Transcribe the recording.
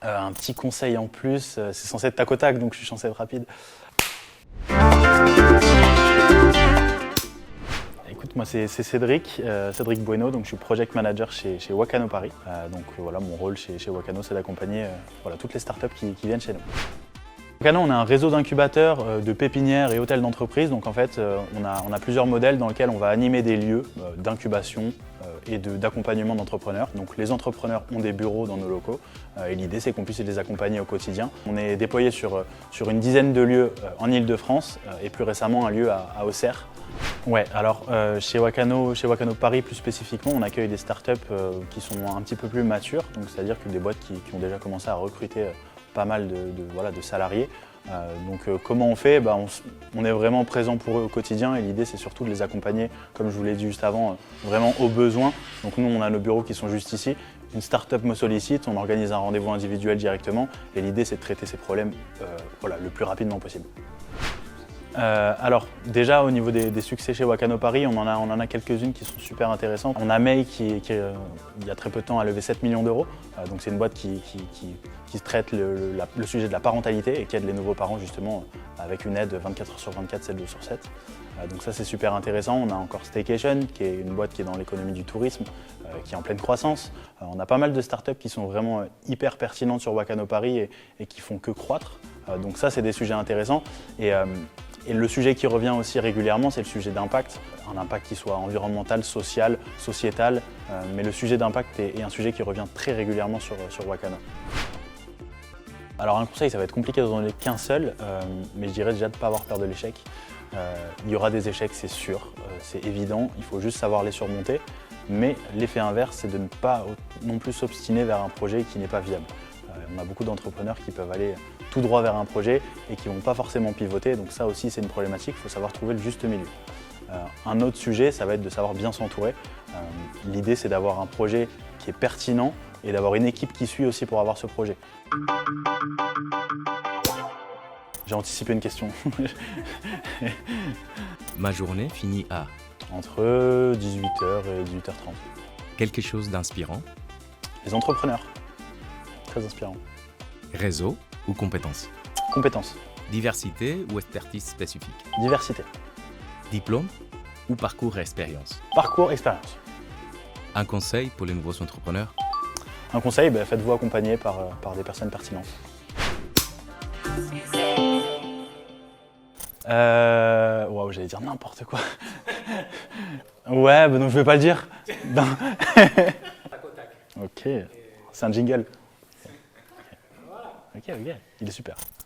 Un petit conseil en plus, c'est censé être tac au tac, donc je suis censé être rapide. Écoute, moi c'est Cédric Bueno, donc je suis project manager chez Wakano Paris. Voilà, mon rôle chez Wakano, c'est d'accompagner voilà, toutes les startups qui viennent chez nous. Wakano, on a un réseau d'incubateurs, de pépinières et hôtels d'entreprise. Donc en fait, on a plusieurs modèles dans lesquels on va animer des lieux d'incubation et d'accompagnement d'entrepreneurs. Donc les entrepreneurs ont des bureaux dans nos locaux et l'idée c'est qu'on puisse les accompagner au quotidien. On est déployé sur une dizaine de lieux en Ile-de-France et plus récemment un lieu à Auxerre. Ouais, alors chez Wakano Paris plus spécifiquement, on accueille des startups qui sont un petit peu plus matures, donc c'est-à-dire que des boîtes qui ont déjà commencé à recruter pas mal de salariés. Comment on fait? On est vraiment présent pour eux au quotidien et l'idée c'est surtout de les accompagner, comme je vous l'ai dit juste avant, vraiment aux besoins. Donc nous on a nos bureaux qui sont juste ici. Une start-up me sollicite, on organise un rendez-vous individuel directement et l'idée c'est de traiter ces problèmes le plus rapidement possible. Alors déjà au niveau des succès chez Wakano Paris, on en a quelques-unes qui sont super intéressantes. On a May qui il y a très peu de temps a levé 7 millions d'euros. Donc c'est une boîte qui traite le sujet de la parentalité et qui aide les nouveaux parents justement avec une aide 24 heures sur 24, 7 jours sur 7. Donc ça c'est super intéressant. On a encore Staycation qui est une boîte qui est dans l'économie du tourisme, qui est en pleine croissance. On a pas mal de startups qui sont vraiment hyper pertinentes sur Wakano Paris et qui font que croître. Donc ça c'est des sujets intéressants. Et le sujet qui revient aussi régulièrement, c'est le sujet d'impact. Un impact qui soit environnemental, social, sociétal, mais le sujet d'impact est un sujet qui revient très régulièrement sur Wakano. Alors un conseil, ça va être compliqué d'en donner qu'un seul, mais je dirais déjà de ne pas avoir peur de l'échec. Il y aura des échecs, c'est sûr, c'est évident, il faut juste savoir les surmonter, mais l'effet inverse, c'est de ne pas non plus s'obstiner vers un projet qui n'est pas viable. On a beaucoup d'entrepreneurs qui peuvent aller tout droit vers un projet et qui ne vont pas forcément pivoter, donc ça aussi c'est une problématique, il faut savoir trouver le juste milieu. Un autre sujet, ça va être de savoir bien s'entourer. L'idée c'est d'avoir un projet qui est pertinent et d'avoir une équipe qui suit aussi pour avoir ce projet. J'ai anticipé une question. Ma journée finit à entre 18h et 18h30. quelque chose d'inspirant, Les entrepreneurs, très inspirant. réseau ou compétences, Compétences, diversité ou expertise spécifique, diversité, diplôme ou parcours et expérience. parcours, expérience. Un conseil pour les nouveaux entrepreneurs, Un conseil, faites-vous accompagner par des personnes pertinentes. Waouh, j'allais dire n'importe quoi. Ouais, donc je vais pas le dire. Non. Ok, c'est un jingle. Ok, il est super.